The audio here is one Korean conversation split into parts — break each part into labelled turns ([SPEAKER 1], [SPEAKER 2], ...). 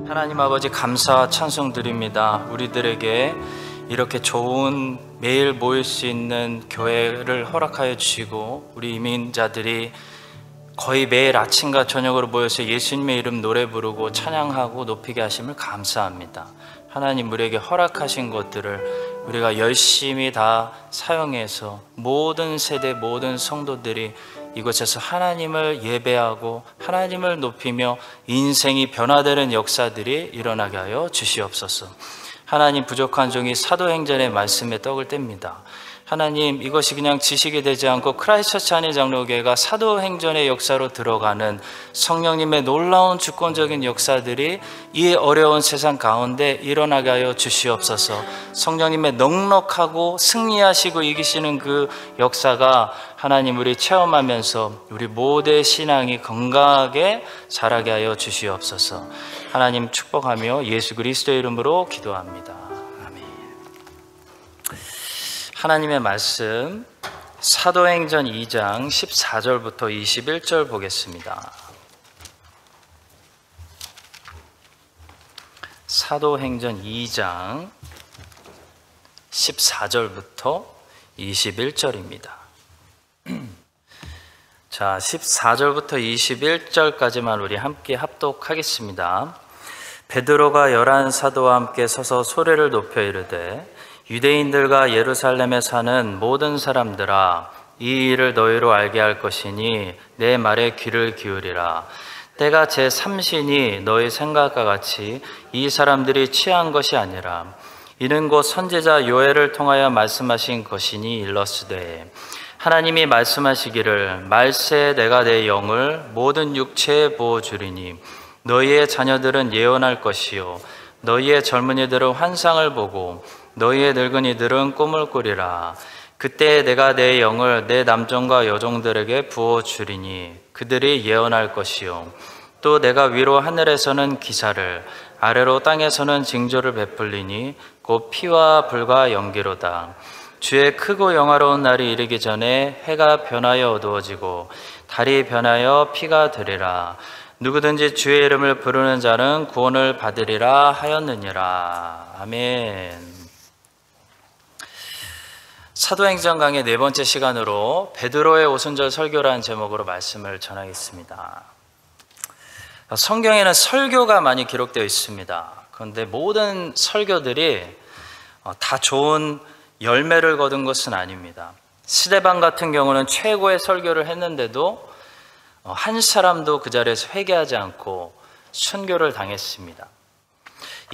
[SPEAKER 1] 하나님 아버지 감사 찬송 드립니다. 우리들에게 이렇게 좋은 매일 모일 수 있는 교회를 허락하여 주시고 우리 이민자들이 거의 매일 아침과 저녁으로 모여서 예수님의 이름 노래 부르고 찬양하고 높이게 하심을 감사합니다. 하나님 우리에게 허락하신 것들을 우리가 열심히 다 사용해서 모든 세대 모든 성도들이 이곳에서 하나님을 예배하고 하나님을 높이며 인생이 변화되는 역사들이 일어나게 하여 주시옵소서. 하나님 부족한 종이 사도행전의 말씀에 떡을 뗍니다. 하나님 이것이 그냥 지식이 되지 않고 크라이스트처치 한인장로교회가 사도행전의 역사로 들어가는 성령님의 놀라운 주권적인 역사들이 이 어려운 세상 가운데 일어나게 하여 주시옵소서. 성령님의 넉넉하고 승리하시고 이기시는 그 역사가 하나님 우리 체험하면서 우리 모두의 신앙이 건강하게 자라게 하여 주시옵소서. 하나님 축복하며 예수 그리스도의 이름으로 기도합니다. 하나님의 말씀 사도행전 2장 14절부터 21절 보겠습니다. 사도행전 2장 14절부터 21절입니다. 자, 14절부터 21절까지만 우리 함께 합독하겠습니다. 베드로가 11 사도와 함께 서서 소리를 높여 이르되 유대인들과 예루살렘에 사는 모든 사람들아, 이 일을 너희로 알게 할 것이니 내 말에 귀를 기울이라. 때가 제3신이 너희 생각과 같이 이 사람들이 취한 것이 아니라 이는 곧 선지자 요엘을 통하여 말씀하신 것이니 일러스되 하나님이 말씀하시기를 말세 내가 내 영을 모든 육체에 부어주리니 너희의 자녀들은 예언할 것이요 너희의 젊은이들은 환상을 보고 너희의 늙은이들은 꿈을 꾸리라. 그때 내가 내 영을 내 남종과 여종들에게 부어주리니 그들이 예언할 것이요 또 내가 위로 하늘에서는 기사를 아래로 땅에서는 징조를 베풀리니 곧 피와 불과 연기로다. 주의 크고 영화로운 날이 이르기 전에 해가 변하여 어두워지고 달이 변하여 피가 되리라. 누구든지 주의 이름을 부르는 자는 구원을 받으리라 하였느니라. 아멘. 사도행전 강의 네 번째 시간으로 베드로의 오순절 설교라는 제목으로 말씀을 전하겠습니다. 성경에는 설교가 많이 기록되어 있습니다. 그런데 모든 설교들이 다 좋은 열매를 거둔 것은 아닙니다. 스데반 같은 경우는 최고의 설교를 했는데도 한 사람도 그 자리에서 회개하지 않고 순교를 당했습니다.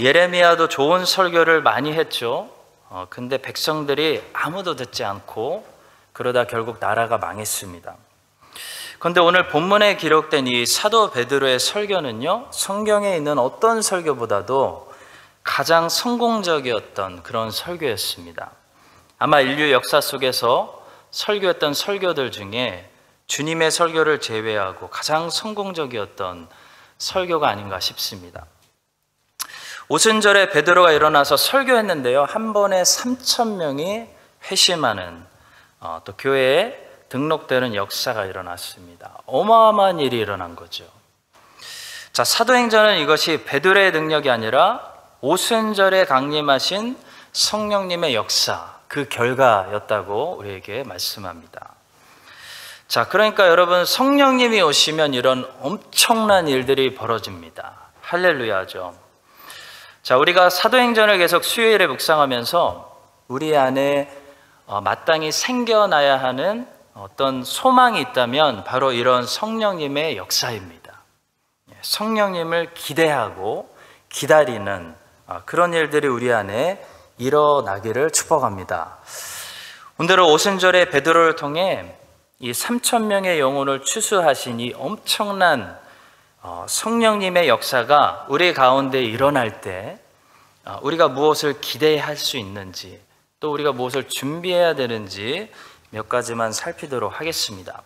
[SPEAKER 1] 예레미야도 좋은 설교를 많이 했죠. 근데 백성들이 아무도 듣지 않고 그러다 결국 나라가 망했습니다. 그런데 오늘 본문에 기록된 이 사도 베드로의 설교는요, 성경에 있는 어떤 설교보다도 가장 성공적이었던 그런 설교였습니다. 아마 인류 역사 속에서 설교했던 설교들 중에 주님의 설교를 제외하고 가장 성공적이었던 설교가 아닌가 싶습니다. 오순절에 베드로가 일어나서 설교했는데요, 한 번에 3,000명이 회심하는 또 교회에 등록되는 역사가 일어났습니다. 어마어마한 일이 일어난 거죠. 자, 사도행전은 이것이 베드로의 능력이 아니라 오순절에 강림하신 성령님의 역사, 그 결과였다고 우리에게 말씀합니다. 자, 그러니까 여러분, 성령님이 오시면 이런 엄청난 일들이 벌어집니다. 할렐루야죠. 자, 우리가 사도행전을 계속 수요일에 묵상하면서 우리 안에 마땅히 생겨나야 하는 어떤 소망이 있다면 바로 이런 성령님의 역사입니다. 성령님을 기대하고 기다리는 그런 일들이 우리 안에 일어나기를 축복합니다. 오늘은 오순절에 베드로를 통해 이 3,000명의 영혼을 추수하신 이 엄청난 성령님의 역사가 우리 가운데 일어날 때 우리가 무엇을 기대할 수 있는지 또 우리가 무엇을 준비해야 되는지 몇 가지만 살피도록 하겠습니다.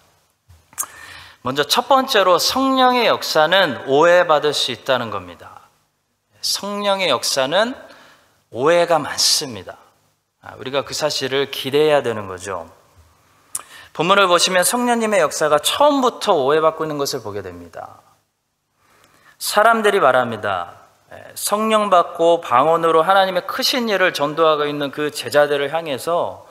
[SPEAKER 1] 먼저 첫 번째로 성령의 역사는 오해받을 수 있다는 겁니다. 성령의 역사는 오해가 많습니다. 우리가 그 사실을 기대해야 되는 거죠. 본문을 보시면 성령님의 역사가 처음부터 오해받고 있는 것을 보게 됩니다. 사람들이 말합니다. 성령 받고 방언으로 하나님의 크신 일을 전도하고 있는 그 제자들을 향해서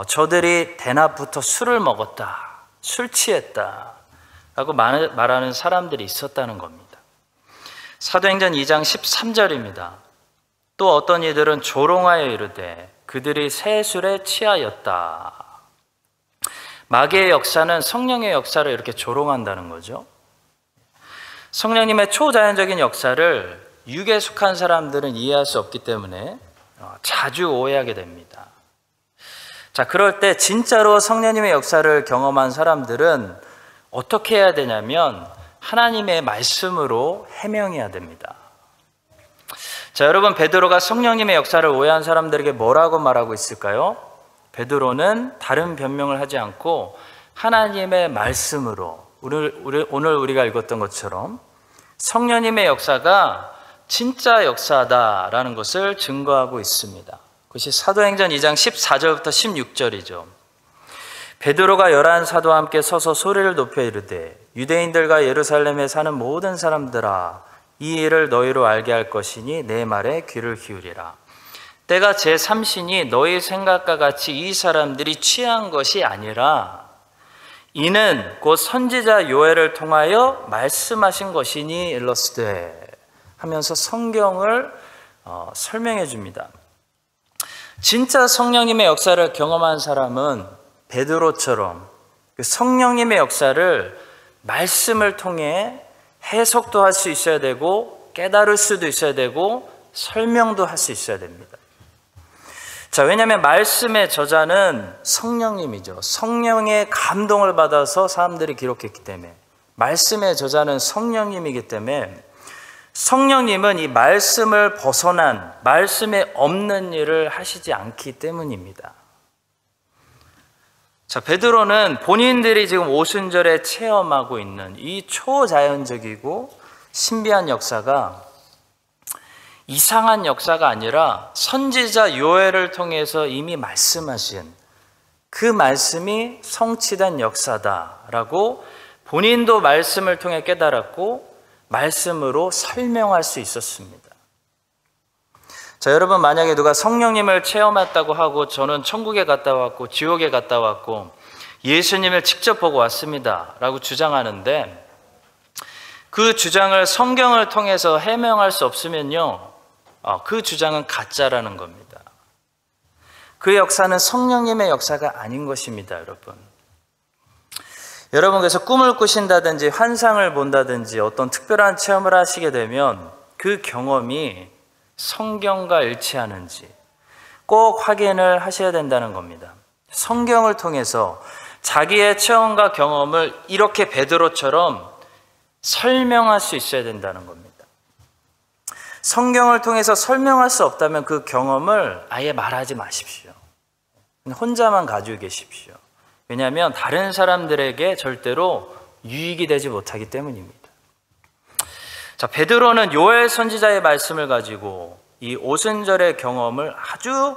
[SPEAKER 1] 저들이 대낮부터 술을 먹었다, 술 취했다 라고 말하는 사람들이 있었다는 겁니다. 사도행전 2장 13절입니다. 또 어떤 이들은 조롱하여 이르되 그들이 새 술에 취하였다. 마귀의 역사는 성령의 역사를 이렇게 조롱한다는 거죠. 성령님의 초자연적인 역사를 육에 속한 사람들은 이해할 수 없기 때문에 자주 오해하게 됩니다. 자, 그럴 때 진짜로 성령님의 역사를 경험한 사람들은 어떻게 해야 되냐면 하나님의 말씀으로 해명해야 됩니다. 자, 여러분, 베드로가 성령님의 역사를 오해한 사람들에게 뭐라고 말하고 있을까요? 베드로는 다른 변명을 하지 않고 하나님의 말씀으로 오늘 우리가 읽었던 것처럼 성령님의 역사가 진짜 역사다라는 것을 증거하고 있습니다. 그것이 사도행전 2장 14절부터 16절이죠. 베드로가 열한 사도와 함께 서서 소리를 높여 이르되 유대인들과 예루살렘에 사는 모든 사람들아, 이 일을 너희로 알게 할 것이니 내 말에 귀를 기울이라. 때가 제3시니 너희 생각과 같이 이 사람들이 취한 것이 아니라 이는 곧 선지자 요엘을 통하여 말씀하신 것이니 일러스되 하면서 성경을 설명해 줍니다. 진짜 성령님의 역사를 경험한 사람은 베드로처럼 그 성령님의 역사를 말씀을 통해 해석도 할 수 있어야 되고 깨달을 수도 있어야 되고 설명도 할 수 있어야 됩니다. 자, 왜냐하면 말씀의 저자는 성령님이죠. 성령의 감동을 받아서 사람들이 기록했기 때문에, 말씀의 저자는 성령님이기 때문에 성령님은 이 말씀을 벗어난, 말씀에 없는 일을 하시지 않기 때문입니다. 자, 베드로는 본인들이 지금 오순절에 체험하고 있는 이 초자연적이고 신비한 역사가 이상한 역사가 아니라 선지자 요엘을 통해서 이미 말씀하신 그 말씀이 성취된 역사다라고 본인도 말씀을 통해 깨달았고 말씀으로 설명할 수 있었습니다. 자, 여러분, 만약에 누가 성령님을 체험했다고 하고 저는 천국에 갔다 왔고 지옥에 갔다 왔고 예수님을 직접 보고 왔습니다 라고 주장하는데 그 주장을 성경을 통해서 해명할 수 없으면요, 그 주장은 가짜라는 겁니다. 그 역사는 성령님의 역사가 아닌 것입니다, 여러분. 여러분, 그래서 꿈을 꾸신다든지 환상을 본다든지 어떤 특별한 체험을 하시게 되면 그 경험이 성경과 일치하는지 꼭 확인을 하셔야 된다는 겁니다. 성경을 통해서 자기의 체험과 경험을 이렇게 베드로처럼 설명할 수 있어야 된다는 겁니다. 성경을 통해서 설명할 수 없다면 그 경험을 아예 말하지 마십시오. 혼자만 가지고 계십시오. 왜냐하면 다른 사람들에게 절대로 유익이 되지 못하기 때문입니다. 자, 베드로는 요엘 선지자의 말씀을 가지고 이 오순절의 경험을 아주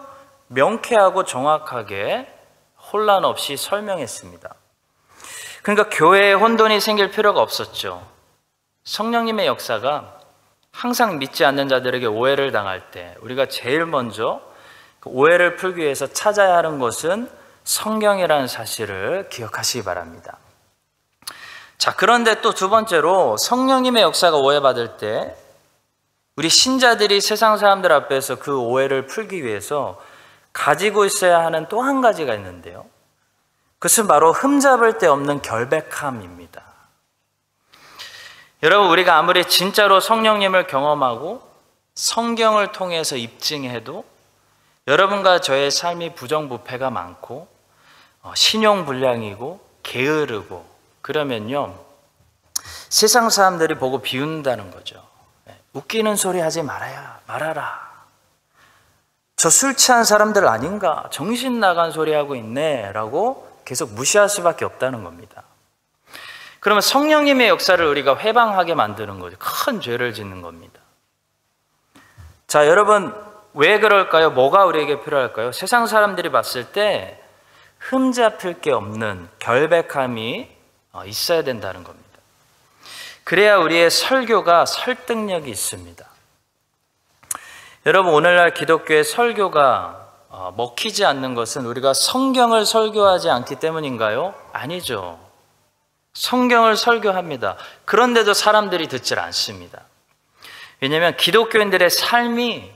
[SPEAKER 1] 명쾌하고 정확하게 혼란 없이 설명했습니다. 그러니까 교회에 혼돈이 생길 필요가 없었죠. 성령님의 역사가 항상 믿지 않는 자들에게 오해를 당할 때 우리가 제일 먼저 그 오해를 풀기 위해서 찾아야 하는 것은 성경이라는 사실을 기억하시기 바랍니다. 자, 그런데 또 두 번째로 성령님의 역사가 오해받을 때 우리 신자들이 세상 사람들 앞에서 그 오해를 풀기 위해서 가지고 있어야 하는 또 한 가지가 있는데요. 그것은 바로 흠잡을 데 없는 결백함입니다. 여러분, 우리가 아무리 진짜로 성령님을 경험하고 성경을 통해서 입증해도 여러분과 저의 삶이 부정부패가 많고 신용불량이고 게으르고 그러면요, 세상 사람들이 보고 비웃는다는 거죠. 웃기는 소리 하지 말아라. 저 술 취한 사람들 아닌가? 정신 나간 소리 하고 있네 라고 계속 무시할 수밖에 없다는 겁니다. 그러면 성령님의 역사를 우리가 회방하게 만드는 거죠. 큰 죄를 짓는 겁니다. 자, 여러분, 왜 그럴까요? 뭐가 우리에게 필요할까요? 세상 사람들이 봤을 때 흠잡힐 게 없는 결백함이 있어야 된다는 겁니다. 그래야 우리의 설교가 설득력이 있습니다. 여러분, 오늘날 기독교의 설교가 먹히지 않는 것은 우리가 성경을 설교하지 않기 때문인가요? 아니죠. 성경을 설교합니다. 그런데도 사람들이 듣질 않습니다. 왜냐하면 기독교인들의 삶이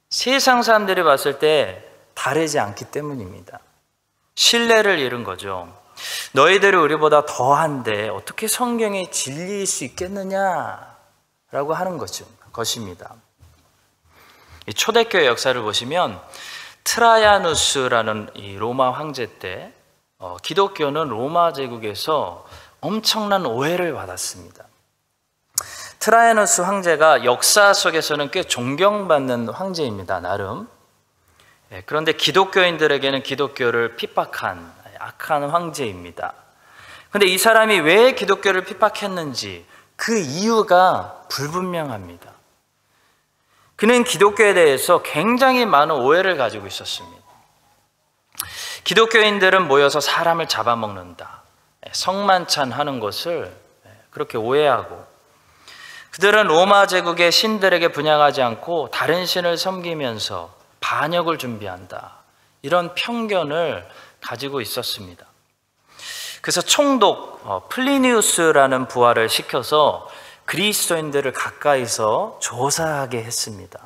[SPEAKER 1] 세상 사람들이 봤을 때 다르지 않기 때문입니다. 신뢰를 잃은 거죠. 너희들이 우리보다 더한데 어떻게 성경이 진리일 수 있겠느냐라고 하는 것입니다. 이 초대교회 역사를 보시면 트라야누스라는 이 로마 황제 때 기독교는 로마 제국에서 엄청난 오해를 받았습니다. 트라야누스 황제가 역사 속에서는 꽤 존경받는 황제입니다, 나름. 그런데 기독교인들에게는 기독교를 핍박한 악한 황제입니다. 그런데 이 사람이 왜 기독교를 핍박했는지 그 이유가 불분명합니다. 그는 기독교에 대해서 굉장히 많은 오해를 가지고 있었습니다. 기독교인들은 모여서 사람을 잡아먹는다, 성만찬 하는 것을 그렇게 오해하고, 그들은 로마 제국의 신들에게 분향하지 않고 다른 신을 섬기면서 반역을 준비한다, 이런 편견을 가지고 있었습니다. 그래서 총독 플리니우스라는 부하를 시켜서 그리스도인들을 가까이서 조사하게 했습니다.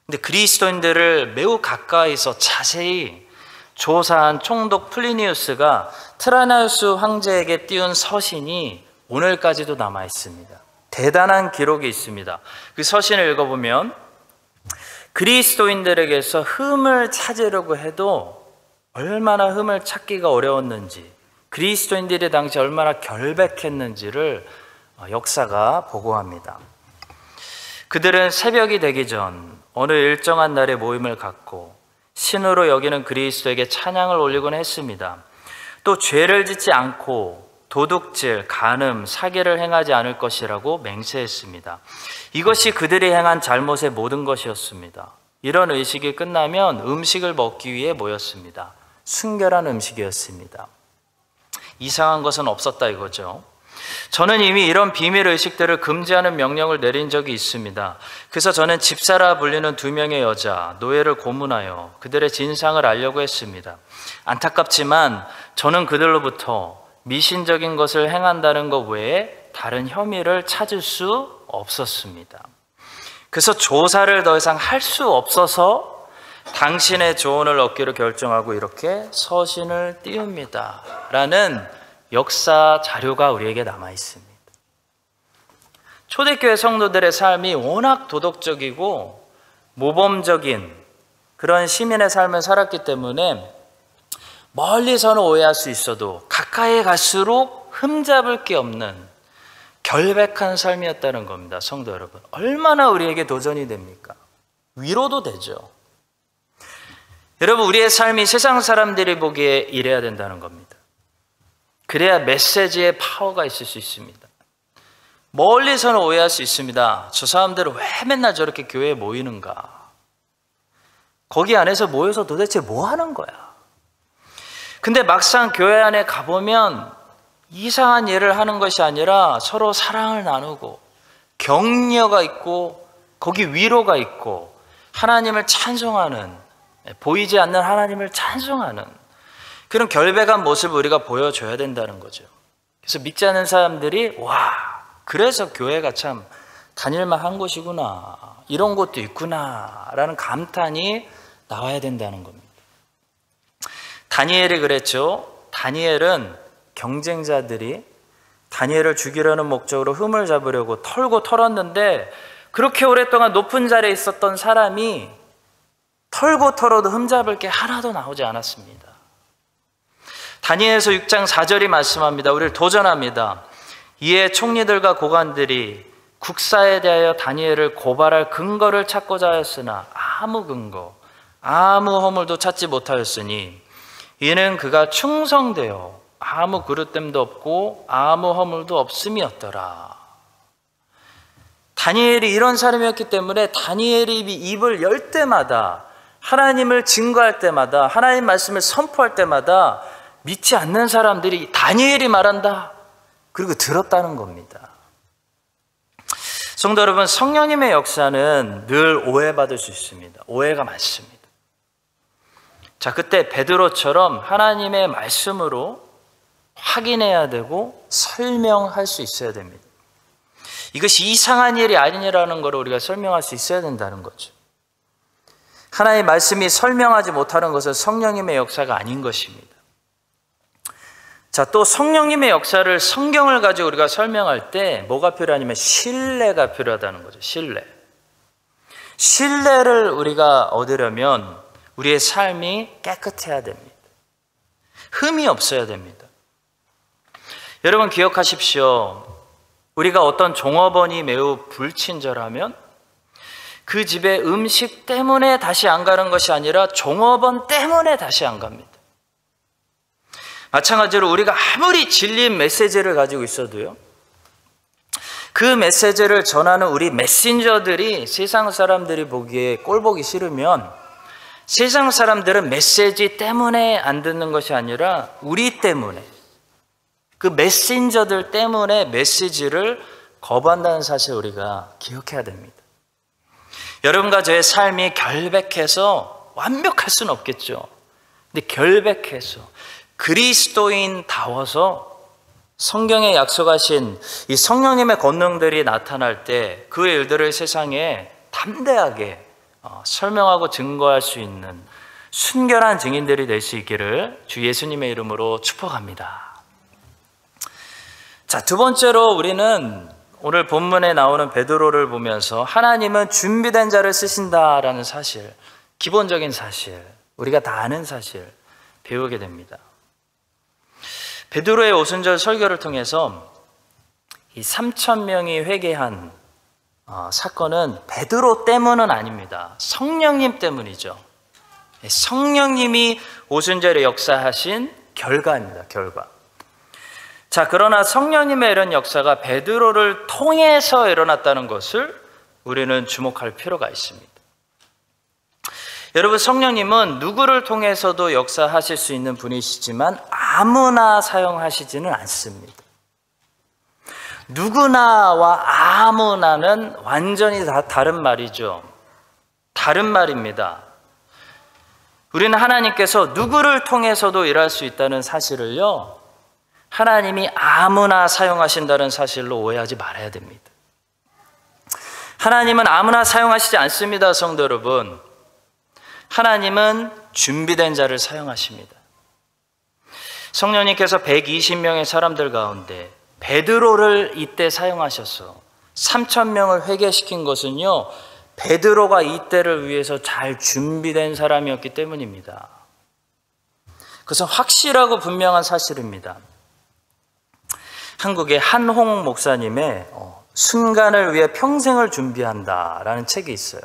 [SPEAKER 1] 근데 그리스도인들을 매우 가까이서 자세히 조사한 총독 플리니우스가 트라야누스 황제에게 띄운 서신이 오늘까지도 남아 있습니다. 대단한 기록이 있습니다. 그 서신을 읽어보면 그리스도인들에게서 흠을 찾으려고 해도 얼마나 흠을 찾기가 어려웠는지, 그리스도인들이 당시 얼마나 결백했는지를 역사가 보고합니다. 그들은 새벽이 되기 전 어느 일정한 날에 모임을 갖고 신으로 여기는 그리스도에게 찬양을 올리곤 했습니다. 또 죄를 짓지 않고 도둑질, 간음, 사기를 행하지 않을 것이라고 맹세했습니다. 이것이 그들이 행한 잘못의 모든 것이었습니다. 이런 의식이 끝나면 음식을 먹기 위해 모였습니다. 순결한 음식이었습니다. 이상한 것은 없었다 이거죠. 저는 이미 이런 비밀 의식들을 금지하는 명령을 내린 적이 있습니다. 그래서 저는 집사라 불리는 2명의 여자, 노예를 고문하여 그들의 진상을 알려고 했습니다. 안타깝지만 저는 그들로부터 미신적인 것을 행한다는 것 외에 다른 혐의를 찾을 수 없었습니다. 그래서 조사를 더 이상 할 수 없어서 당신의 조언을 얻기로 결정하고 이렇게 서신을 띄웁니다 라는 역사 자료가 우리에게 남아 있습니다. 초대교회 성도들의 삶이 워낙 도덕적이고 모범적인 그런 시민의 삶을 살았기 때문에 멀리서는 오해할 수 있어도 가까이 갈수록 흠잡을 게 없는 결백한 삶이었다는 겁니다. 성도 여러분, 얼마나 우리에게 도전이 됩니까? 위로도 되죠. 여러분, 우리의 삶이 세상 사람들이 보기에 이래야 된다는 겁니다. 그래야 메시지의 파워가 있을 수 있습니다. 멀리서는 오해할 수 있습니다. 저 사람들은 왜 맨날 저렇게 교회에 모이는가? 거기 안에서 모여서 도대체 뭐 하는 거야? 근데 막상 교회 안에 가보면 이상한 일을 하는 것이 아니라 서로 사랑을 나누고 격려가 있고 거기 위로가 있고 하나님을 찬송하는, 보이지 않는 하나님을 찬송하는 그런 결백한 모습을 우리가 보여줘야 된다는 거죠. 그래서 믿지 않는 사람들이 와, 그래서 교회가 참 다닐만 한 곳이구나, 이런 곳도 있구나 라는 감탄이 나와야 된다는 겁니다. 다니엘이 그랬죠. 다니엘은 경쟁자들이 다니엘을 죽이려는 목적으로 흠을 잡으려고 털고 털었는데 그렇게 오랫동안 높은 자리에 있었던 사람이 털고 털어도 흠잡을 게 하나도 나오지 않았습니다. 다니엘서 6장 4절이 말씀합니다. 우리를 도전합니다. 이에 총리들과 고관들이 국사에 대하여 다니엘을 고발할 근거를 찾고자 하였으나 아무 근거, 아무 허물도 찾지 못하였으니 이는 그가 충성되어 아무 그릇됨도 없고 아무 허물도 없음이었더라. 다니엘이 이런 사람이었기 때문에 다니엘이 입을 열 때마다, 하나님을 증거할 때마다, 하나님 말씀을 선포할 때마다 믿지 않는 사람들이 다니엘이 말한다, 그리고 들었다는 겁니다. 성도 여러분, 성령님의 역사는 늘 오해받을 수 있습니다. 오해가 많습니다. 자, 그때 베드로처럼 하나님의 말씀으로 확인해야 되고 설명할 수 있어야 됩니다. 이것이 이상한 일이 아니라는 걸 우리가 설명할 수 있어야 된다는 거죠. 하나님의 말씀이 설명하지 못하는 것은 성령님의 역사가 아닌 것입니다. 자, 또 성령님의 역사를 성경을 가지고 우리가 설명할 때 뭐가 필요하냐면 신뢰가 필요하다는 거죠. 신뢰를 우리가 얻으려면 우리의 삶이 깨끗해야 됩니다. 흠이 없어야 됩니다. 여러분 기억하십시오. 우리가 어떤 종업원이 매우 불친절하면 그 집에 음식 때문에 다시 안 가는 것이 아니라 종업원 때문에 다시 안 갑니다. 마찬가지로 우리가 아무리 진리인 메시지를 가지고 있어도요, 그 메시지를 전하는 우리 메신저들이 세상 사람들이 보기에 꼴보기 싫으면 세상 사람들은 메시지 때문에 안 듣는 것이 아니라 우리 때문에, 그 메신저들 때문에 메시지를 거부한다는 사실 우리가 기억해야 됩니다. 여러분과 저의 삶이 결백해서 완벽할 수는 없겠죠. 근데 결백해서 그리스도인다워서 성경에 약속하신 이 성령님의 권능들이 나타날 때 그 일들을 세상에 담대하게 설명하고 증거할 수 있는 순결한 증인들이 될 수 있기를 주 예수님의 이름으로 축복합니다. 자, 두 번째로 우리는 오늘 본문에 나오는 베드로를 보면서 하나님은 준비된 자를 쓰신다라는 사실, 기본적인 사실, 우리가 다 아는 사실 배우게 됩니다. 베드로의 오순절 설교를 통해서 이 3,000명이 회개한 사건은 베드로 때문은 아닙니다. 성령님 때문이죠. 성령님이 오순절에 역사하신 결과입니다. 결과. 자, 그러나 성령님의 이런 역사가 베드로를 통해서 일어났다는 것을 우리는 주목할 필요가 있습니다. 여러분, 성령님은 누구를 통해서도 역사하실 수 있는 분이시지만 아무나 사용하시지는 않습니다. 누구나와 아무나는 완전히 다 다른 말이죠. 다른 말입니다. 우리는 하나님께서 누구를 통해서도 일할 수 있다는 사실을요, 하나님이 아무나 사용하신다는 사실로 오해하지 말아야 됩니다. 하나님은 아무나 사용하시지 않습니다, 성도 여러분. 하나님은 준비된 자를 사용하십니다. 성령님께서 120명의 사람들 가운데 베드로를 이때 사용하셔서 3,000명을 회개시킨 것은요, 베드로가 이때를 위해서 잘 준비된 사람이었기 때문입니다. 그것은 확실하고 분명한 사실입니다. 한국의 한홍 목사님의 순간을 위해 평생을 준비한다라는 책이 있어요.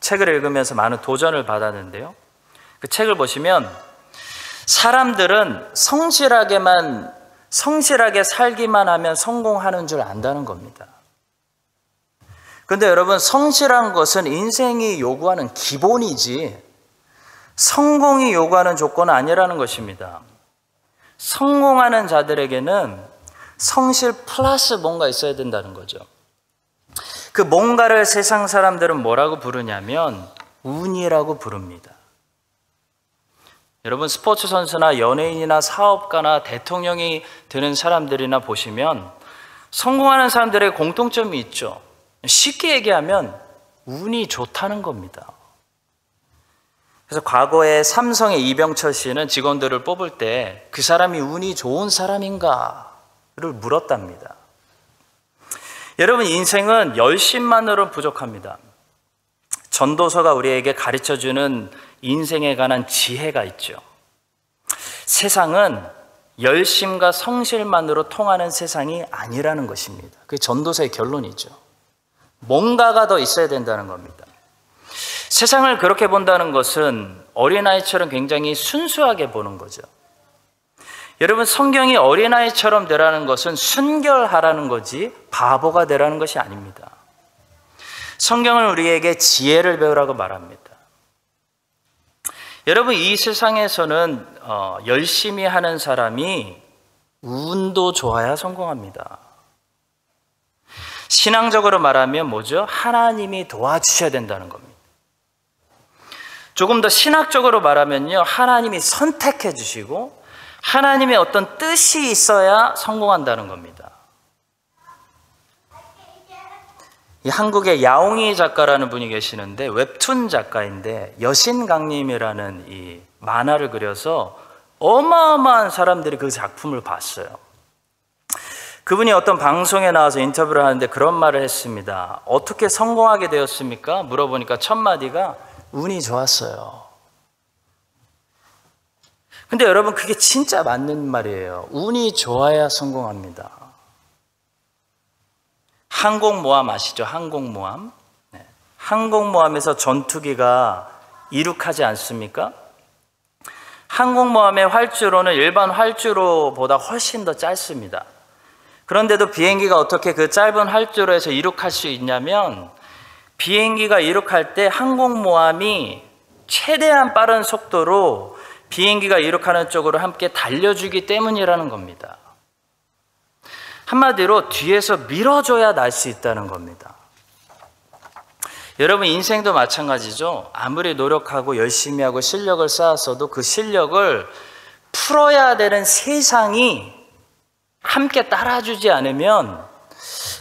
[SPEAKER 1] 책을 읽으면서 많은 도전을 받았는데요, 그 책을 보시면 사람들은 성실하게 살기만 하면 성공하는 줄 안다는 겁니다. 그런데 여러분, 성실한 것은 인생이 요구하는 기본이지 성공이 요구하는 조건은 아니라는 것입니다. 성공하는 자들에게는 성실 플러스 뭔가 있어야 된다는 거죠. 그 뭔가를 세상 사람들은 뭐라고 부르냐면 운이라고 부릅니다. 여러분, 스포츠 선수나 연예인이나 사업가나 대통령이 되는 사람들이나 보시면 성공하는 사람들의 공통점이 있죠. 쉽게 얘기하면 운이 좋다는 겁니다. 그래서 과거에 삼성의 이병철 씨는 직원들을 뽑을 때 그 사람이 운이 좋은 사람인가를 물었답니다. 여러분, 인생은 열심만으로는 부족합니다. 전도서가 우리에게 가르쳐주는 인생에 관한 지혜가 있죠. 세상은 열심과 성실만으로 통하는 세상이 아니라는 것입니다. 그게 전도서의 결론이죠. 뭔가가 더 있어야 된다는 겁니다. 세상을 그렇게 본다는 것은 어린아이처럼 굉장히 순수하게 보는 거죠. 여러분, 성경이 어린아이처럼 되라는 것은 순결하라는 거지 바보가 되라는 것이 아닙니다. 성경은 우리에게 지혜를 배우라고 말합니다. 여러분, 이 세상에서는 열심히 하는 사람이 운도 좋아야 성공합니다. 신앙적으로 말하면 뭐죠? 하나님이 도와주셔야 된다는 겁니다. 조금 더 신학적으로 말하면요, 하나님이 선택해 주시고 하나님의 어떤 뜻이 있어야 성공한다는 겁니다. 이 한국의 야옹이 작가라는 분이 계시는데 웹툰 작가인데 여신강림이라는 이 만화를 그려서 어마어마한 사람들이 그 작품을 봤어요. 그분이 어떤 방송에 나와서 인터뷰를 하는데 그런 말을 했습니다. 어떻게 성공하게 되었습니까? 물어보니까 첫 마디가 운이 좋았어요. 근데 여러분, 그게 진짜 맞는 말이에요. 운이 좋아야 성공합니다. 항공모함 아시죠? 항공모함. 네. 항공모함에서 전투기가 이륙하지 않습니까? 항공모함의 활주로는 일반 활주로보다 훨씬 더 짧습니다. 그런데도 비행기가 어떻게 그 짧은 활주로에서 이륙할 수 있냐면, 비행기가 이륙할 때 항공모함이 최대한 빠른 속도로 비행기가 이륙하는 쪽으로 함께 달려주기 때문이라는 겁니다. 한마디로 뒤에서 밀어줘야 날 수 있다는 겁니다. 여러분, 인생도 마찬가지죠. 아무리 노력하고 열심히 하고 실력을 쌓았어도 그 실력을 풀어야 되는 세상이 함께 따라주지 않으면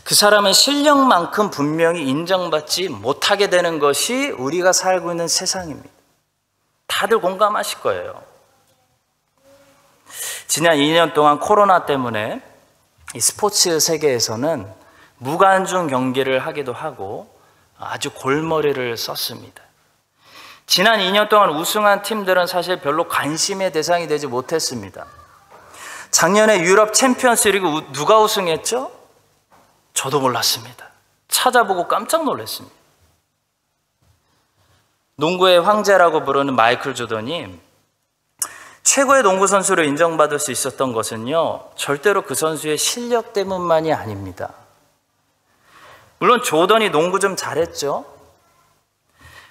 [SPEAKER 1] 그 사람은 실력만큼 분명히 인정받지 못하게 되는 것이 우리가 살고 있는 세상입니다. 다들 공감하실 거예요. 지난 2년 동안 코로나 때문에 이 스포츠 세계에서는 무관중 경기를 하기도 하고 아주 골머리를 썼습니다. 지난 2년 동안 우승한 팀들은 사실 별로 관심의 대상이 되지 못했습니다. 작년에 유럽 챔피언스 리그 누가 우승했죠? 저도 몰랐습니다. 찾아보고 깜짝 놀랐습니다. 농구의 황제라고 부르는 마이클 조던이 최고의 농구 선수로 인정받을 수 있었던 것은요, 절대로 그 선수의 실력 때문만이 아닙니다. 물론 조던이 농구 좀 잘했죠.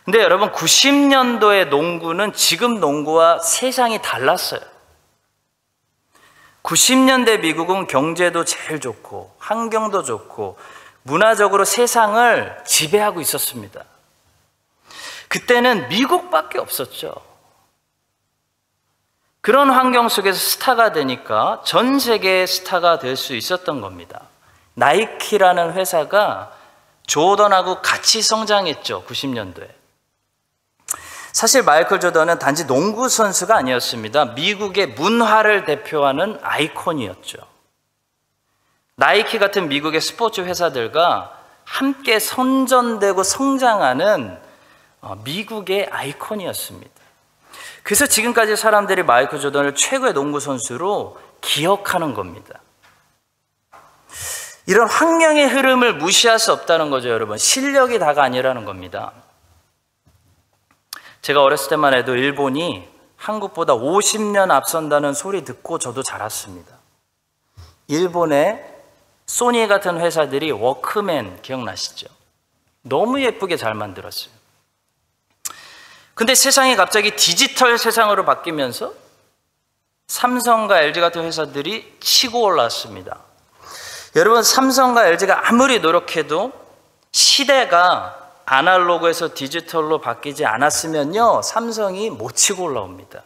[SPEAKER 1] 근데 여러분, 90년도의 농구는 지금 농구와 세상이 달랐어요. 90년대 미국은 경제도 제일 좋고 환경도 좋고 문화적으로 세상을 지배하고 있었습니다. 그때는 미국밖에 없었죠. 그런 환경 속에서 스타가 되니까 전 세계의 스타가 될 수 있었던 겁니다. 나이키라는 회사가 조던하고 같이 성장했죠. 90년도에. 사실 마이클 조던은 단지 농구 선수가 아니었습니다. 미국의 문화를 대표하는 아이콘이었죠. 나이키 같은 미국의 스포츠 회사들과 함께 선전되고 성장하는 미국의 아이콘이었습니다. 그래서 지금까지 사람들이 마이클 조던을 최고의 농구 선수로 기억하는 겁니다. 이런 환경의 흐름을 무시할 수 없다는 거죠, 여러분. 실력이 다가 아니라는 겁니다. 제가 어렸을 때만 해도 일본이 한국보다 50년 앞선다는 소리 듣고 저도 자랐습니다. 일본의 소니 같은 회사들이 워크맨 기억나시죠? 너무 예쁘게 잘 만들었어요. 근데 세상이 갑자기 디지털 세상으로 바뀌면서 삼성과 LG 같은 회사들이 치고 올랐습니다. 여러분, 삼성과 LG가 아무리 노력해도 시대가 아날로그에서 디지털로 바뀌지 않았으면요, 삼성이 못 치고 올라옵니다.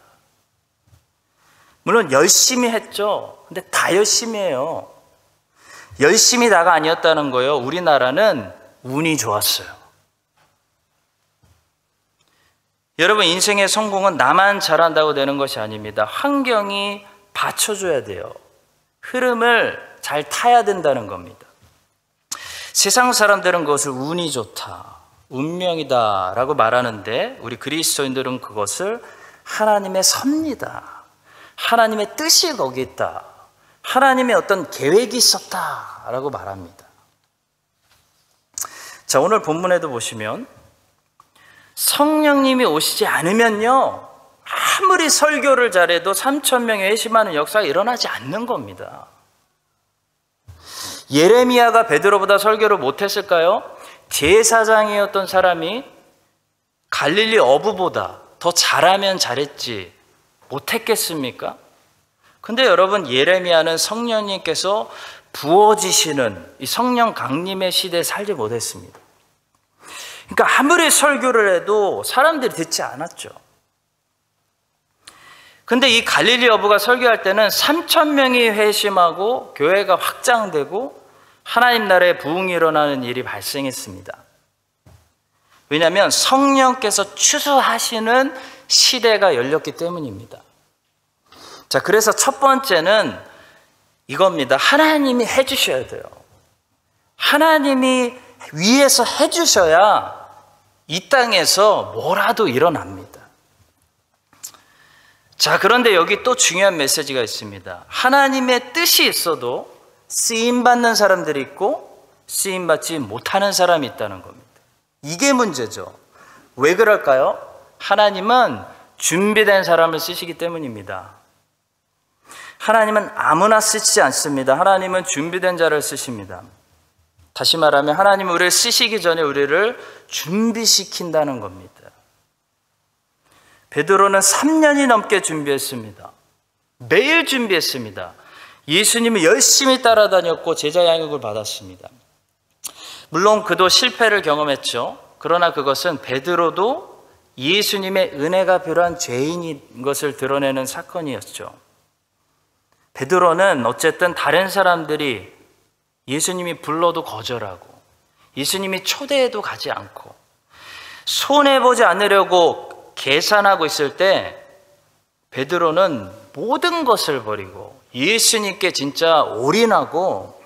[SPEAKER 1] 물론 열심히 했죠. 근데 다 열심히 해요. 열심히 다가 아니었다는 거예요. 우리나라는 운이 좋았어요. 여러분, 인생의 성공은 나만 잘한다고 되는 것이 아닙니다. 환경이 받쳐줘야 돼요. 흐름을 잘 타야 된다는 겁니다. 세상 사람들은 그것을 운이 좋다, 운명이다 라고 말하는데 우리 그리스도인들은 그것을 하나님의 섭니다, 하나님의 뜻이 거기 있다, 하나님의 어떤 계획이 있었다 라고 말합니다. 자, 오늘 본문에도 보시면 성령님이 오시지 않으면요, 아무리 설교를 잘해도 3,000명이 회심하는 역사가 일어나지 않는 겁니다. 예레미야가 베드로보다 설교를 못했을까요? 제사장이었던 사람이 갈릴리 어부보다 더 잘하면 잘했지 못했겠습니까? 근데 여러분, 예레미야는 성령님께서 부어지시는 이 성령 강림의 시대에 살지 못했습니다. 그러니까 아무리 설교를 해도 사람들이 듣지 않았죠. 근데 이 갈릴리 어부가 설교할 때는 3,000명이 회심하고 교회가 확장되고 하나님 나라의 부흥이 일어나는 일이 발생했습니다. 왜냐하면 성령께서 추수하시는 시대가 열렸기 때문입니다. 자, 그래서 첫 번째는 이겁니다. 하나님이 해주셔야 돼요. 하나님이 위에서 해주셔야 이 땅에서 뭐라도 일어납니다. 자, 그런데 여기 또 중요한 메시지가 있습니다. 하나님의 뜻이 있어도 쓰임받는 사람들이 있고 쓰임받지 못하는 사람이 있다는 겁니다. 이게 문제죠. 왜 그럴까요? 하나님은 준비된 사람을 쓰시기 때문입니다. 하나님은 아무나 쓰시지 않습니다. 하나님은 준비된 자를 쓰십니다. 다시 말하면 하나님은 우리를 쓰시기 전에 우리를 준비시킨다는 겁니다. 베드로는 3년이 넘게 준비했습니다. 매일 준비했습니다. 예수님을 열심히 따라다녔고 제자 양육을 받았습니다. 물론 그도 실패를 경험했죠. 그러나 그것은 베드로도 예수님의 은혜가 필요한 죄인인 것을 드러내는 사건이었죠. 베드로는 어쨌든 다른 사람들이 예수님이 불러도 거절하고 예수님이 초대해도 가지 않고 손해보지 않으려고 계산하고 있을 때 베드로는 모든 것을 버리고 예수님께 진짜 올인하고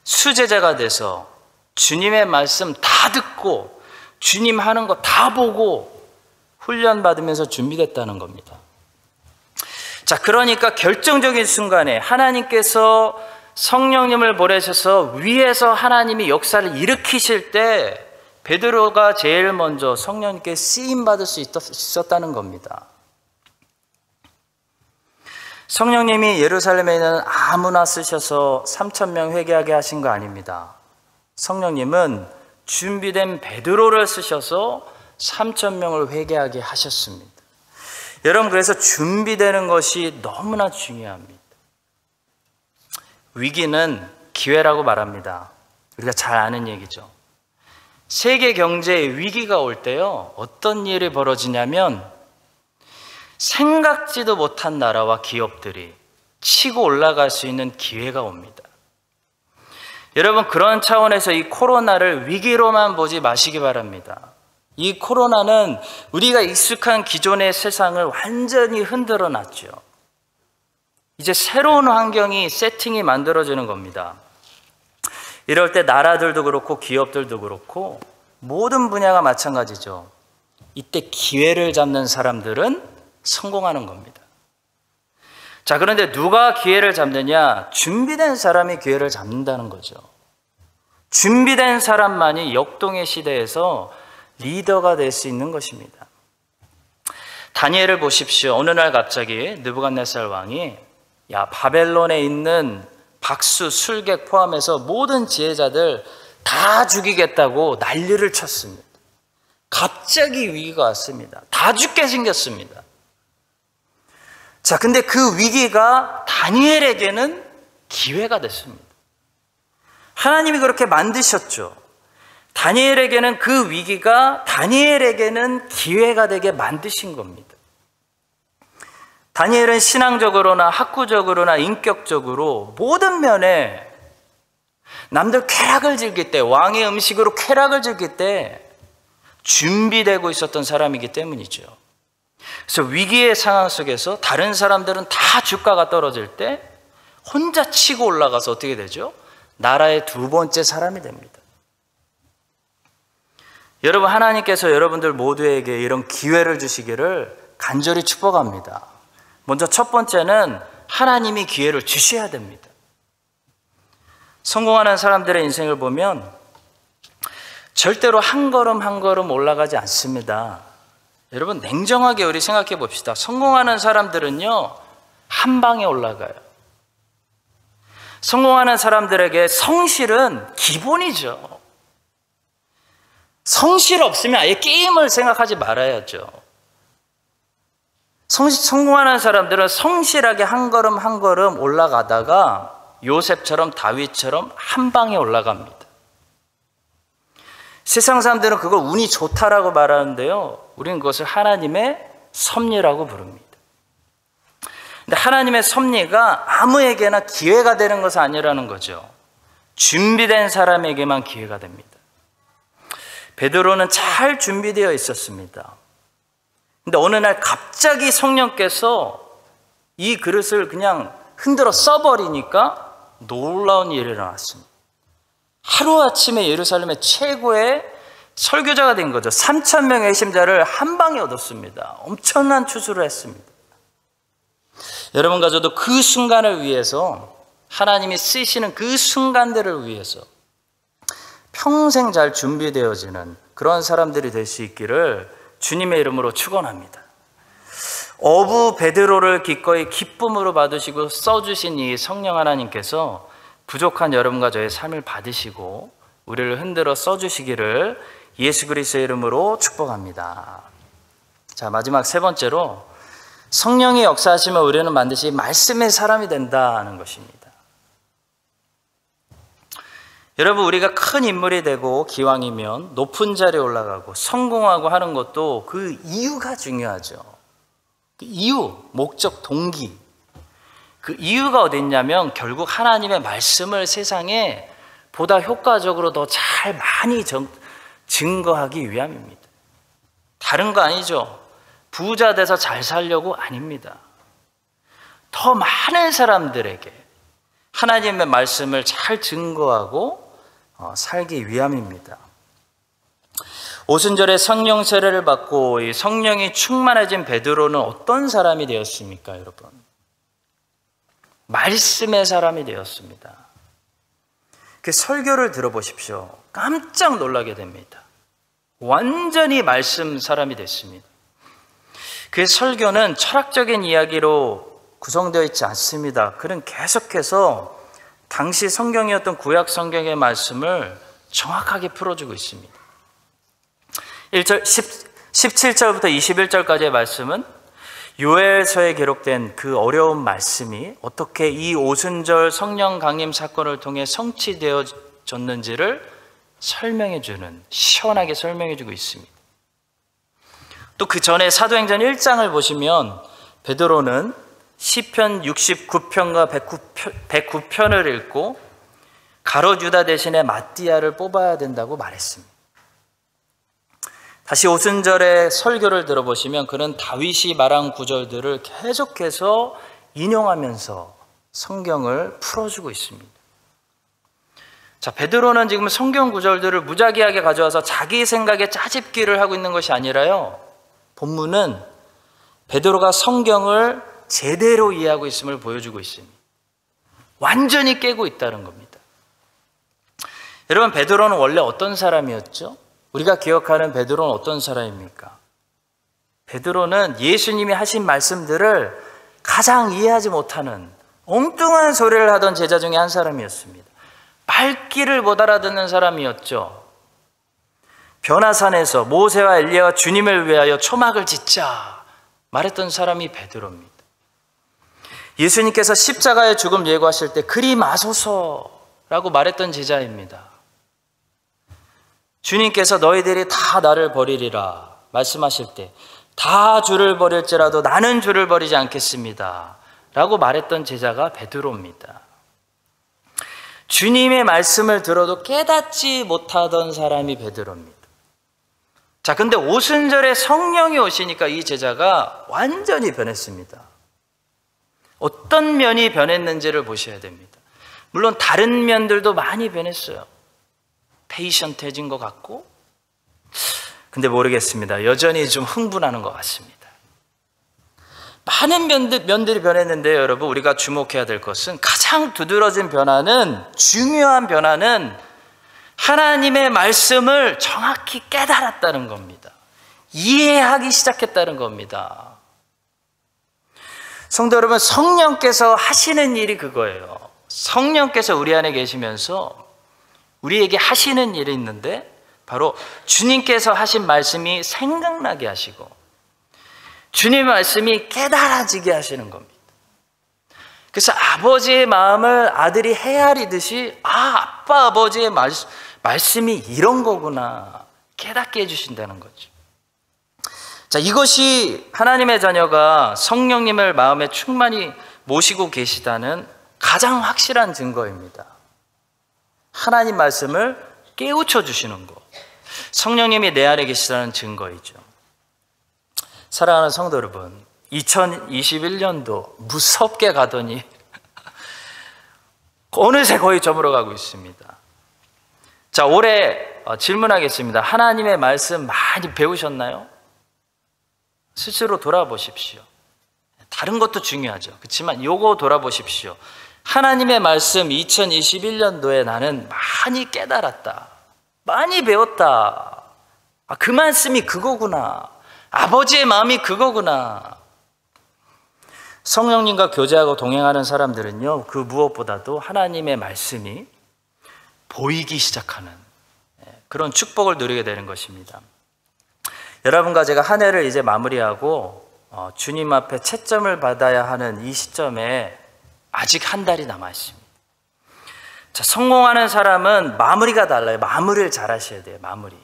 [SPEAKER 1] 수제자가 돼서 주님의 말씀 다 듣고 주님 하는 거 다 보고 훈련받으면서 준비됐다는 겁니다. 자, 그러니까 결정적인 순간에 하나님께서 성령님을 보내셔서 위에서 하나님이 역사를 일으키실 때 베드로가 제일 먼저 성령님께 쓰임받을 수 있었다는 겁니다. 성령님이 예루살렘에 있는 아무나 쓰셔서 3,000명 회개하게 하신 거 아닙니다. 성령님은 준비된 베드로를 쓰셔서 3,000명을 회개하게 하셨습니다. 여러분, 그래서 준비되는 것이 너무나 중요합니다. 위기는 기회라고 말합니다. 우리가 잘 아는 얘기죠. 세계 경제에 위기가 올 때요, 어떤 일이 벌어지냐면 생각지도 못한 나라와 기업들이 치고 올라갈 수 있는 기회가 옵니다. 여러분, 그런 차원에서 이 코로나를 위기로만 보지 마시기 바랍니다. 이 코로나는 우리가 익숙한 기존의 세상을 완전히 흔들어 놨죠. 이제 새로운 환경이 세팅이 만들어지는 겁니다. 이럴 때 나라들도 그렇고 기업들도 그렇고 모든 분야가 마찬가지죠. 이때 기회를 잡는 사람들은 성공하는 겁니다. 자, 그런데 누가 기회를 잡느냐? 준비된 사람이 기회를 잡는다는 거죠. 준비된 사람만이 역동의 시대에서 리더가 될 수 있는 것입니다. 다니엘을 보십시오. 어느 날 갑자기 느부갓네살 왕이 바벨론에 있는 박수, 술객 포함해서 모든 지혜자들 다 죽이겠다고 난리를 쳤습니다. 갑자기 위기가 왔습니다. 다 죽게 생겼습니다. 자, 근데 그 위기가 다니엘에게는 기회가 됐습니다. 하나님이 그렇게 만드셨죠. 다니엘에게는 그 위기가 다니엘에게는 기회가 되게 만드신 겁니다. 다니엘은 신앙적으로나 학구적으로나 인격적으로 모든 면에 남들 쾌락을 즐길 때, 왕의 음식으로 쾌락을 즐길 때 준비되고 있었던 사람이기 때문이죠. 그래서 위기의 상황 속에서 다른 사람들은 다 주가가 떨어질 때 혼자 치고 올라가서 어떻게 되죠? 나라의 두 번째 사람이 됩니다. 여러분, 하나님께서 여러분들 모두에게 이런 기회를 주시기를 간절히 축복합니다. 먼저 첫 번째는 하나님이 기회를 주셔야 됩니다. 성공하는 사람들의 인생을 보면 절대로 한 걸음 한 걸음 올라가지 않습니다. 여러분, 냉정하게 우리 생각해 봅시다. 성공하는 사람들은요, 한 방에 올라가요. 성공하는 사람들에게 성실은 기본이죠. 성실 없으면 아예 게임을 생각하지 말아야죠. 성공하는 사람들은 성실하게 한 걸음 한 걸음 올라가다가 요셉처럼 다윗처럼 한 방에 올라갑니다. 세상 사람들은 그걸 운이 좋다라고 말하는데요, 우리는 그것을 하나님의 섭리라고 부릅니다. 근데 하나님의 섭리가 아무에게나 기회가 되는 것은 아니라는 거죠. 준비된 사람에게만 기회가 됩니다. 베드로는 잘 준비되어 있었습니다. 근데 어느 날 갑자기 성령께서 이 그릇을 그냥 흔들어 써버리니까 놀라운 일이 일어났습니다. 하루아침에 예루살렘의 최고의 설교자가 된 거죠. 3,000명의 핵심자를 한 방에 얻었습니다. 엄청난 추수를 했습니다. 여러분과 저도 그 순간을 위해서, 하나님이 쓰시는 그 순간들을 위해서 평생 잘 준비되어지는 그런 사람들이 될 수 있기를 주님의 이름으로 축원합니다. 어부 베드로를 기꺼이 기쁨으로 받으시고 써주신 이 성령 하나님께서 부족한 여러분과 저의 삶을 받으시고 우리를 흔들어 써주시기를 예수 그리스도의 이름으로 축복합니다. 자, 마지막 세 번째로, 성령이 역사하시면 우리는 반드시 말씀의 사람이 된다는 것입니다. 여러분, 우리가 큰 인물이 되고 기왕이면 높은 자리에 올라가고 성공하고 하는 것도 그 이유가 중요하죠. 그 이유, 목적, 동기. 그 이유가 어디 있냐면 결국 하나님의 말씀을 세상에 보다 효과적으로 더 잘 많이 증거하기 위함입니다. 다른 거 아니죠. 부자 돼서 잘 살려고 아닙니다. 더 많은 사람들에게 하나님의 말씀을 잘 증거하고 살기 위함입니다. 오순절에 성령 세례를 받고 이 성령이 충만해진 베드로는 어떤 사람이 되었습니까, 여러분? 말씀의 사람이 되었습니다. 그 설교를 들어보십시오. 깜짝 놀라게 됩니다. 완전히 말씀 사람이 됐습니다. 그 설교는 철학적인 이야기로 구성되어 있지 않습니다. 그는 계속해서 당시 성경이었던 구약 성경의 말씀을 정확하게 풀어주고 있습니다. 17절부터 21절까지의 말씀은 요엘서에 기록된 그 어려운 말씀이 어떻게 이 오순절 성령 강림 사건을 통해 성취되어졌는지를 설명해주는, 시원하게 설명해주고 있습니다. 또 그 전에 사도행전 1장을 보시면 베드로는 시편 69편과 109편을 읽고 가롯 유다 대신에 마띠아를 뽑아야 된다고 말했습니다. 다시 오순절의 설교를 들어보시면 그는 다윗이 말한 구절들을 계속해서 인용하면서 성경을 풀어주고 있습니다. 자, 베드로는 지금 성경 구절들을 무작위하게 가져와서 자기 생각에 짜집기를 하고 있는 것이 아니라요, 본문은 베드로가 성경을 제대로 이해하고 있음을 보여주고 있습니다. 완전히 깨고 있다는 겁니다. 여러분, 베드로는 원래 어떤 사람이었죠? 우리가 기억하는 베드로는 어떤 사람입니까? 베드로는 예수님이 하신 말씀들을 가장 이해하지 못하는 엉뚱한 소리를 하던 제자 중에 한 사람이었습니다. 말귀를 못 알아듣는 사람이었죠. 변화산에서 모세와 엘리야가 주님을 위하여 초막을 짓자 말했던 사람이 베드로입니다. 예수님께서 십자가의 죽음 예고하실 때 그리 마소서라고 말했던 제자입니다. 주님께서 너희들이 다 나를 버리리라 말씀하실 때 다 주를 버릴지라도 나는 주를 버리지 않겠습니다 라고 말했던 제자가 베드로입니다. 주님의 말씀을 들어도 깨닫지 못하던 사람이 베드로입니다. 자, 근데 오순절에 성령이 오시니까 이 제자가 완전히 변했습니다. 어떤 면이 변했는지를 보셔야 됩니다. 물론 다른 면들도 많이 변했어요. 페이션트해진 것 같고, 근데 모르겠습니다. 여전히 좀 흥분하는 것 같습니다. 많은 면들이 변했는데요, 여러분, 우리가 주목해야 될 것은 가장 두드러진 변화는, 중요한 변화는 하나님의 말씀을 정확히 깨달았다는 겁니다. 이해하기 시작했다는 겁니다. 성도 여러분, 성령께서 하시는 일이 그거예요. 성령께서 우리 안에 계시면서 우리에게 하시는 일이 있는데 바로 주님께서 하신 말씀이 생각나게 하시고 주님의 말씀이 깨달아지게 하시는 겁니다. 그래서 아버지의 마음을 아들이 헤아리듯이 아빠 아버지의 말씀이 이런 거구나 깨닫게 해주신다는 거죠. 자, 이것이 하나님의 자녀가 성령님을 마음에 충만히 모시고 계시다는 가장 확실한 증거입니다. 하나님 말씀을 깨우쳐 주시는 것, 성령님이 내 안에 계시다는 증거이죠. 사랑하는 성도 여러분, 2021년도 무섭게 가더니 어느새 거의 저물어가고 있습니다. 자, 올해 질문하겠습니다. 하나님의 말씀 많이 배우셨나요? 스스로 돌아보십시오. 다른 것도 중요하죠. 그렇지만 요거 돌아보십시오. 하나님의 말씀 2021년도에 나는 많이 깨달았다. 많이 배웠다. 그 말씀이 그거구나. 아버지의 마음이 그거구나. 성령님과 교제하고 동행하는 사람들은요, 그 무엇보다도 하나님의 말씀이 보이기 시작하는 그런 축복을 누리게 되는 것입니다. 여러분과 제가 한 해를 이제 마무리하고 주님 앞에 채점을 받아야 하는 이 시점에 아직 한 달이 남아 있습니다. 자, 성공하는 사람은 마무리가 달라요. 마무리를 잘 하셔야 돼요. 마무리.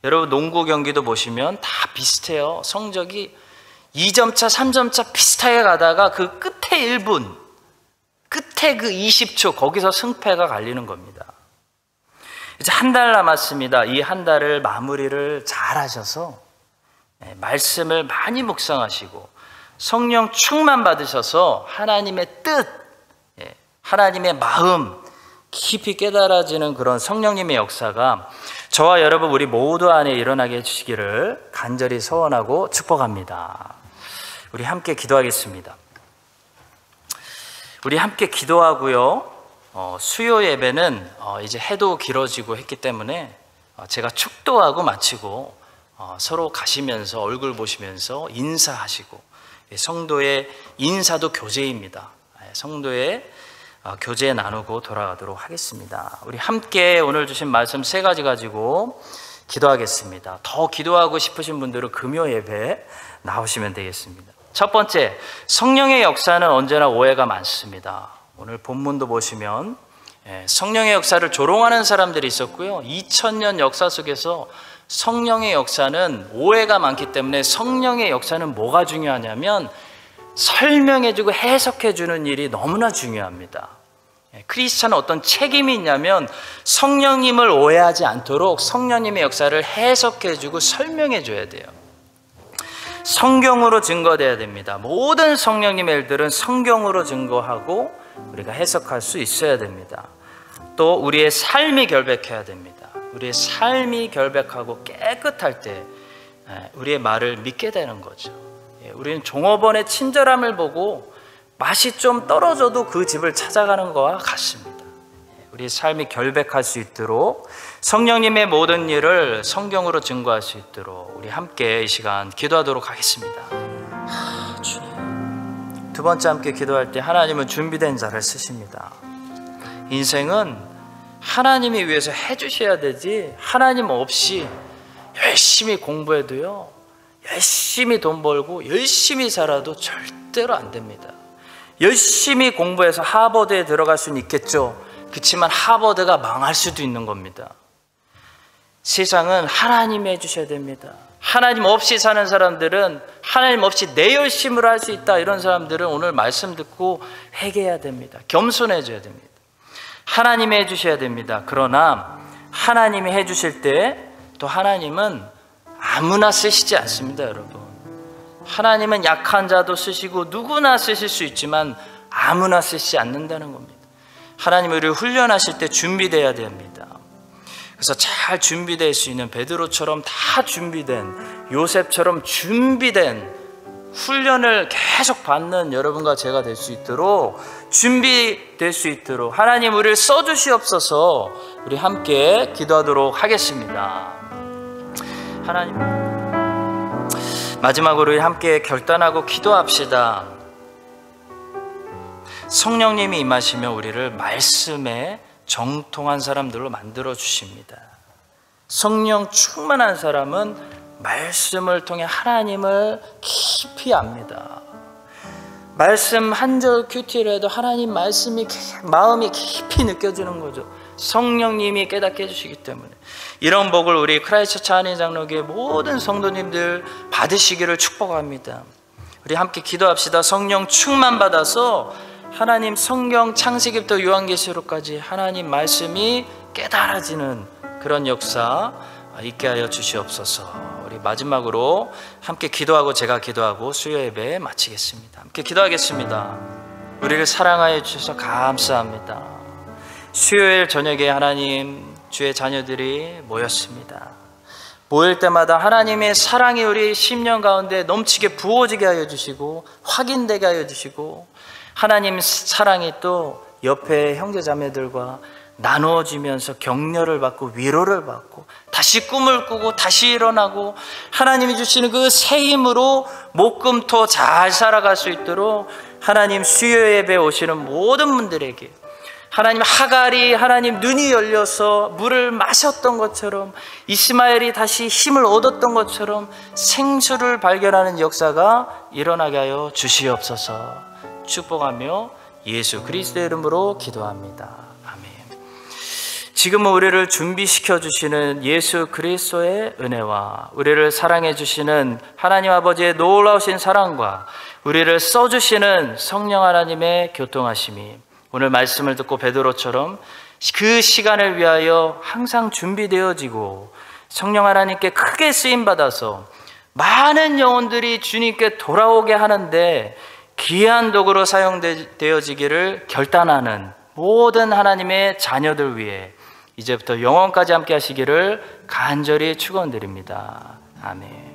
[SPEAKER 1] 여러분 농구 경기도 보시면 다 비슷해요. 성적이 2점차, 3점차 비슷하게 가다가 그 끝에 1분, 끝에 그 20초 거기서 승패가 갈리는 겁니다. 이제 한 달 남았습니다. 이 한 달을 마무리를 잘 하셔서 말씀을 많이 묵상하시고 성령 충만 받으셔서 하나님의 뜻, 하나님의 마음 깊이 깨달아지는 그런 성령님의 역사가 저와 여러분 우리 모두 안에 일어나게 해주시기를 간절히 소원하고 축복합니다. 우리 함께 기도하겠습니다. 우리 함께 기도하고요. 수요 예배는 이제 해도 길어지고 했기 때문에 제가 축도하고 마치고 서로 가시면서 얼굴 보시면서 인사하시고 성도의 인사도 교제입니다. 성도의 교제 나누고 돌아가도록 하겠습니다. 우리 함께 오늘 주신 말씀 3가지 가지고 기도하겠습니다. 더 기도하고 싶으신 분들은 금요 예배 나오시면 되겠습니다. 첫 번째, 성령의 역사는 언제나 오해가 많습니다. 오늘 본문도 보시면 성령의 역사를 조롱하는 사람들이 있었고요. 2000년 역사 속에서 성령의 역사는 오해가 많기 때문에 성령의 역사는 뭐가 중요하냐면 설명해주고 해석해주는 일이 너무나 중요합니다. 크리스찬은 어떤 책임이 있냐면 성령님을 오해하지 않도록 성령님의 역사를 해석해주고 설명해줘야 돼요. 성경으로 증거돼야 됩니다. 모든 성령님의 일들은 성경으로 증거하고 우리가 해석할 수 있어야 됩니다. 또 우리의 삶이 결백해야 됩니다. 우리의 삶이 결백하고 깨끗할 때 우리의 말을 믿게 되는 거죠. 우리는 종업원의 친절함을 보고 맛이 좀 떨어져도 그 집을 찾아가는 것과 같습니다. 우리의 삶이 결백할 수 있도록 성령님의 모든 일을 성경으로 증거할 수 있도록 우리 함께 이 시간 기도하도록 하겠습니다. 주님. 두 번째 함께 기도할 때 하나님은 준비된 자를 쓰십니다. 인생은 하나님이 위해서 해주셔야 되지 하나님 없이 열심히 공부해도요, 열심히 돈 벌고 열심히 살아도 절대로 안 됩니다. 열심히 공부해서 하버드에 들어갈 수는 있겠죠. 그렇지만 하버드가 망할 수도 있는 겁니다. 세상은 하나님이 해주셔야 됩니다. 하나님 없이 사는 사람들은 하나님 없이 내 열심으로 할 수 있다, 이런 사람들은 오늘 말씀 듣고 회개해야 됩니다. 겸손해져야 됩니다. 하나님이 해주셔야 됩니다. 그러나 하나님이 해주실 때 또 하나님은 아무나 쓰시지 않습니다. 여러분, 하나님은 약한 자도 쓰시고 누구나 쓰실 수 있지만 아무나 쓰시지 않는다는 겁니다. 하나님이 우리를 훈련하실 때 준비되어야 됩니다. 그래서 잘 준비될 수 있는 베드로처럼 다 준비된, 요셉처럼 준비된 훈련을 계속 받는 여러분과 제가 될 수 있도록, 준비될 수 있도록 하나님 우리를 써주시옵소서. 우리 함께 기도하도록 하겠습니다. 하나님, 마지막으로 우리 함께 결단하고 기도합시다. 성령님이 임하시며 우리를 말씀에 정통한 사람들로 만들어 주십니다. 성령 충만한 사람은 말씀을 통해 하나님을 깊이 압니다. 말씀 한 절 큐티를 해도 하나님 말씀이 마음이 깊이 느껴지는 거죠. 성령님이 깨닫게 해주시기 때문에. 이런 복을 우리 크라이스트처치 한인장로교회 모든 성도님들 받으시기를 축복합니다. 우리 함께 기도합시다. 성령 충만 받아서 하나님 성경 창세기부터 요한계시록까지 하나님 말씀이 깨달아지는 그런 역사 있게 하여 주시옵소서. 우리 마지막으로 함께 기도하고 제가 기도하고 수요 예배 마치겠습니다. 함께 기도하겠습니다. 우리를 사랑하여 주셔서 감사합니다. 수요일 저녁에 하나님 주의 자녀들이 모였습니다. 모일 때마다 하나님의 사랑이 우리 심령 가운데 넘치게 부어지게 하여 주시고 확인되게 하여 주시고 하나님 사랑이 또 옆에 형제자매들과 나누어지면서 격려를 받고 위로를 받고 다시 꿈을 꾸고 다시 일어나고 하나님이 주시는 그 새 힘으로 목금토 잘 살아갈 수 있도록 하나님 수요 예배에 오시는 모든 분들에게 하나님 하갈이 하나님 눈이 열려서 물을 마셨던 것처럼 이스마엘이 다시 힘을 얻었던 것처럼 생수를 발견하는 역사가 일어나게 하여 주시옵소서. 축복하며 예수 그리스도의 이름으로 기도합니다. 아멘. 지금은 우리를 준비시켜 주시는 예수 그리스도의 은혜와 우리를 사랑해 주시는 하나님 아버지의 놀라우신 사랑과 우리를 써주시는 성령 하나님의 교통하심이 오늘 말씀을 듣고 베드로처럼 그 시간을 위하여 항상 준비되어지고 성령 하나님께 크게 쓰임받아서 많은 영혼들이 주님께 돌아오게 하는데 귀한 도구로 사용되어지기를 결단하는 모든 하나님의 자녀들 위해 이제부터 영원까지 함께 하시기를 간절히 축원드립니다. 아멘.